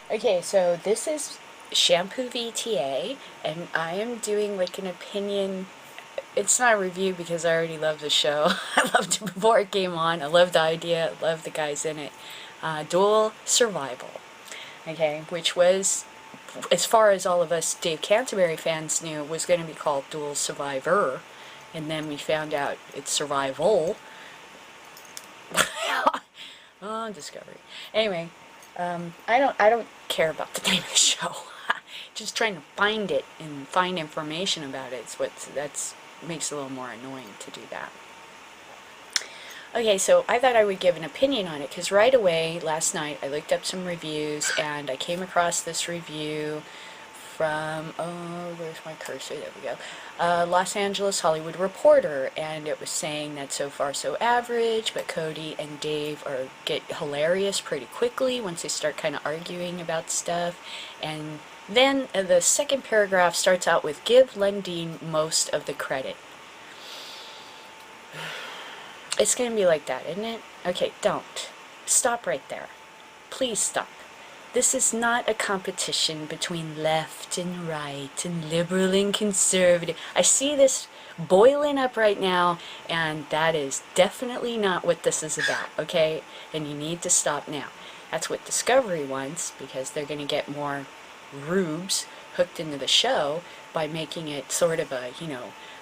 Okay, so this is Shampoo VTA, and I am doing like an opinion. It's not a review because I already love the show. I loved it before it came on. I love the idea. I love the guys in it. Dual Survival, okay, which was, as far as all of us Dave Canterbury fans knew, was going to be called Dual Survivor, and then we found out it's Survival. Oh, Discovery. Anyway, I don't care about the name of the show. Just trying to find it and find information about it is that's makes it a little more annoying to do that. Okay, so I thought I would give an opinion on it because right away last night I looked up some reviews and I came across this review from, oh, where's my cursor? There we go. Los Angeles Hollywood Reporter, and it was saying that so far so average, but Cody and Dave get hilarious pretty quickly once they start kind of arguing about stuff. And then the second paragraph starts out with give Lundeen most of the credit. It's going to be like that, isn't it? Okay, don't. Stop right there. Please stop. This is not a competition between left and right and liberal and conservative. I see this boiling up right now, and that is definitely not what this is about, okay? And you need to stop now. That's what Discovery wants, because they're going to get more rubes hooked into the show by making it sort of a,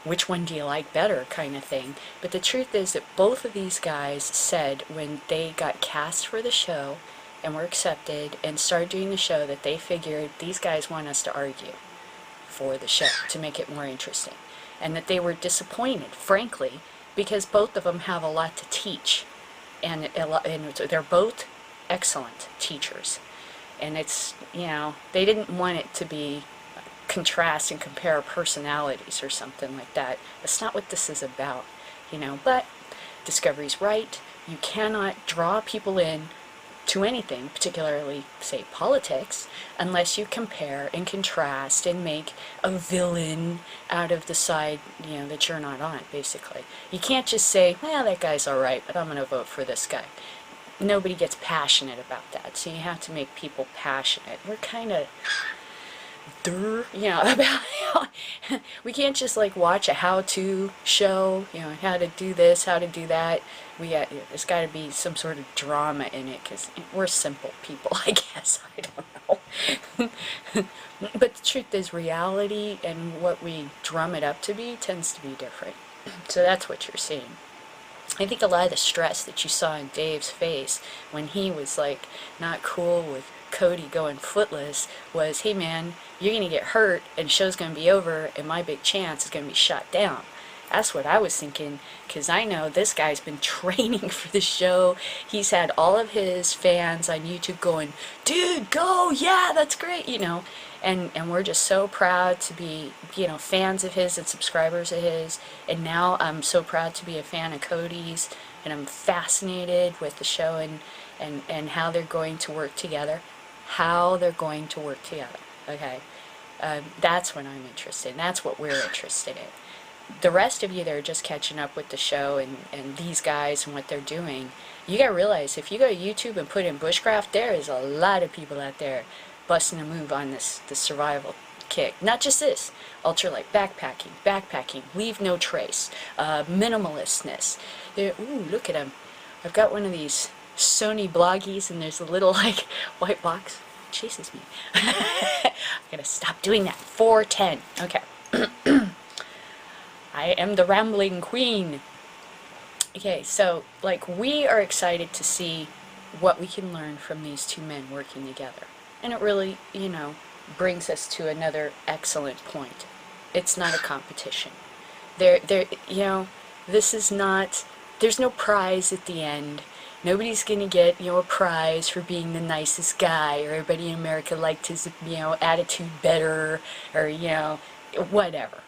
which one do you like better kind of thing. But the truth is that both of these guys said when they got cast for the show and were accepted and started doing the show that they figured these guys want us to argue for the show to make it more interesting. And that they were disappointed, frankly, because both of them have a lot to teach. And they're both excellent teachers. And it's, they didn't want it to be contrast and compare personalities or something like that. That's not what this is about, But Discovery's right. You cannot draw people in to anything, particularly, say, politics, unless you compare and contrast and make a villain out of the side, that you're not on, basically. You can't just say, well, that guy's all right, but I'm going to vote for this guy. Nobody gets passionate about that, so you have to make people passionate. We're kind of about we can't just like watch a how-to show, how to do this, how to do that. There's got to be some sort of drama in it because we're simple people, I guess. I don't know. But the truth is, reality and what we drum it up to be tends to be different. So that's what you're seeing. I think a lot of the stress that you saw in Dave's face when he was like not cool with Cody going footless was, hey man, you're going to get hurt and the show's going to be over and my big chance is going to be shot down. That's what I was thinking, because I know this guy's been training for the show. He's had all of his fans on YouTube going, dude, go, yeah, that's great, And we're just so proud to be, fans of his and subscribers of his. And now I'm so proud to be a fan of Cody's, and I'm fascinated with the show and how they're going to work together. Okay? That's what I'm interested in. That's what we're interested in. The rest of you that are just catching up with the show and these guys and what they're doing, you gotta realize if you go to YouTube and put in bushcraft, there is a lot of people out there busting a move on this survival kick. Not just this, ultralight backpacking, leave no trace, minimalistness. Ooh, look at them. I've got one of these Sony bloggies and there's a little like white box. It chases me. I gotta stop doing that. 410. Okay. I am the rambling queen. Okay, so like we are excited to see what we can learn from these two men working together. And it really, brings us to another excellent point. It's not a competition. This is not, there's no prize at the end. Nobody's going to get, a prize for being the nicest guy, or everybody in America liked his, attitude better, or, whatever.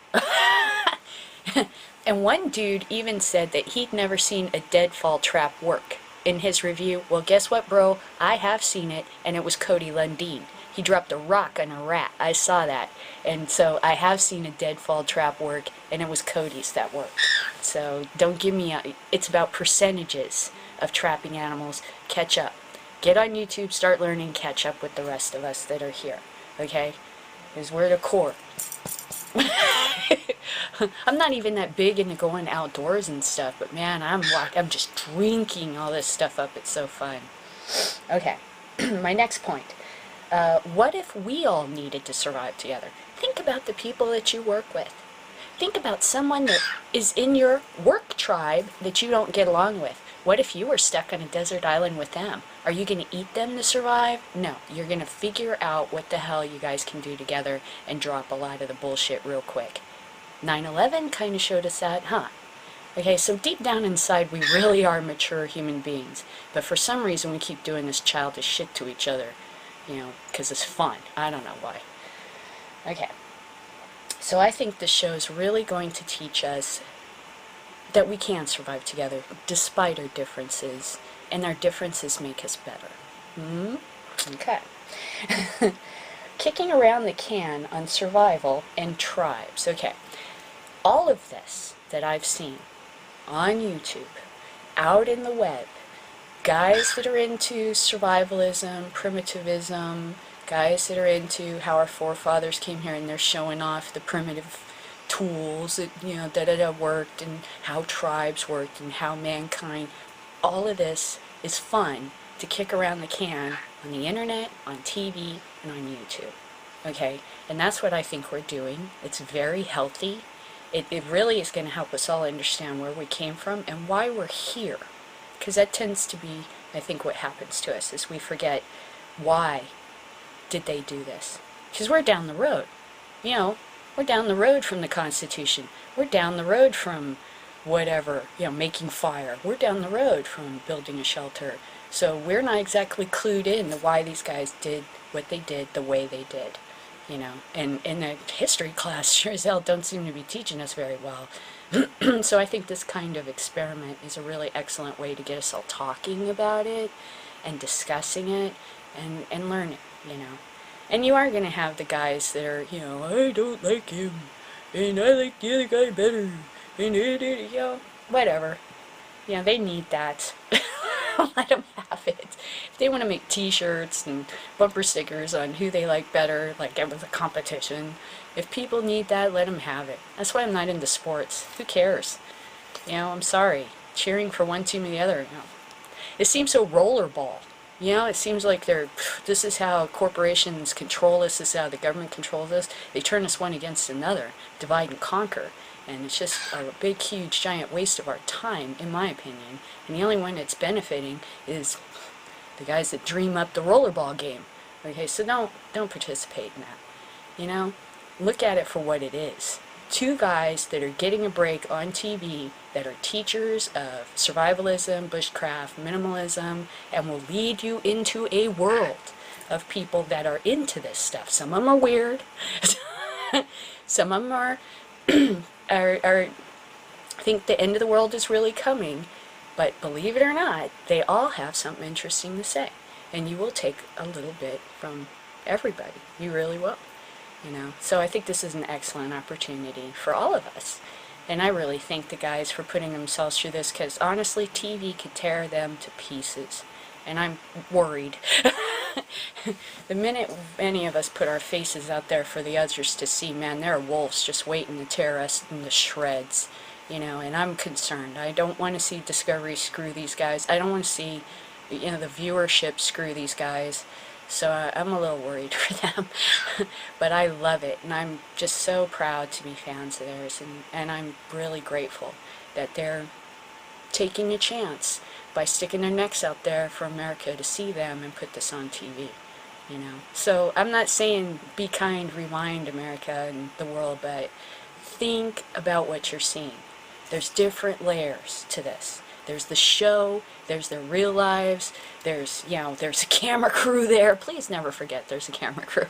And one dude even said that he'd never seen a deadfall trap work in his review. Well, guess what, bro? I have seen it, and it was Cody Lundeen. He dropped a rock on a rat. I saw that. And so I have seen a deadfall trap work, and it was Cody's that worked. So don't give me it's about percentages of trapping animals. Catch up. Get on YouTube, start learning, catch up with the rest of us that are here, okay? Because we're the core. I'm not even that big into going outdoors and stuff, but man, I'm just drinking all this stuff up. It's so fun. Okay, my next point. What if we all needed to survive together? Think about the people that you work with. Think about someone that is in your work tribe that you don't get along with. What if you were stuck on a desert island with them? Are you going to eat them to survive? No, you're going to figure out what the hell you guys can do together and drop a lot of the bullshit real quick. 9/11 kind of showed us that, huh? Okay, so deep down inside, we really are mature human beings. But for some reason, we keep doing this childish shit to each other, you know, because it's fun. I don't know why. Okay. So I think this show is really going to teach us that we can survive together despite our differences, and our differences make us better. Okay. Kicking around the can on survival and tribes. Okay. All of this that I've seen on YouTube, out in the web, guys that are into survivalism, primitivism, guys that are into how our forefathers came here and they're showing off the primitive tools that, you know, worked, and how tribes worked, and how mankind, all of this is fun to kick around the can on the internet, on TV, and on YouTube. Okay? And that's what I think we're doing. It's very healthy. It really is going to help us all understand where we came from and why we're here. Because that tends to be, I think, what happens to us, is we forget why did they do this. Because we're down the road. You know, we're down the road from the Constitution. We're down the road from whatever, you know, making fire. We're down the road from building a shelter. So we're not exactly clued in to why these guys did what they did the way they did. You know, and in the history class, sure as hell don't seem to be teaching us very well. So I think this kind of experiment is a really excellent way to get us all talking about it and discussing it and learning, you know. And you are going to have the guys that are, you know, I don't like him, and I like the other guy better, and you know, whatever. You know, they need that. Let them have it. If they want to make t-shirts and bumper stickers on who they like better, like it was a competition, if people need that, let them have it. That's why I'm not into sports. Who cares? You know, I'm sorry. Cheering for one team or the other, you know. It seems so rollerball. You know, it seems like this is how corporations control us, this is how the government controls us. They turn us one against another, divide and conquer. And it's just a big, huge, giant waste of our time, in my opinion. And the only one that's benefiting is the guys that dream up the rollerball game. Okay, so don't participate in that. You know, look at it for what it is. Two guys that are getting a break on TV that are teachers of survivalism, bushcraft, minimalism, and will lead you into a world of people that are into this stuff. Some of them are weird. Some of them are think the end of the world is really coming, but believe it or not, they all have something interesting to say, and you will take a little bit from everybody. You really will, you know. So I think this is an excellent opportunity for all of us, and I really thank the guys for putting themselves through this, because honestly, TV could tear them to pieces, and I'm worried. The minute any of us put our faces out there for the others to see, man, there are wolves just waiting to tear us into shreds, you know, and I'm concerned. I don't want to see Discovery screw these guys. I don't want to see, you know, the viewership screw these guys. So I'm a little worried for them. But I love it, and I'm just so proud to be fans of theirs, and I'm really grateful that they're taking a chance by sticking their necks out there for America to see them and put this on TV, you know. So I'm not saying be kind, rewind America and the world, but think about what you're seeing. There's different layers to this. There's the show, there's their real lives, there's, you know, there's a camera crew there. Please never forget there's a camera crew.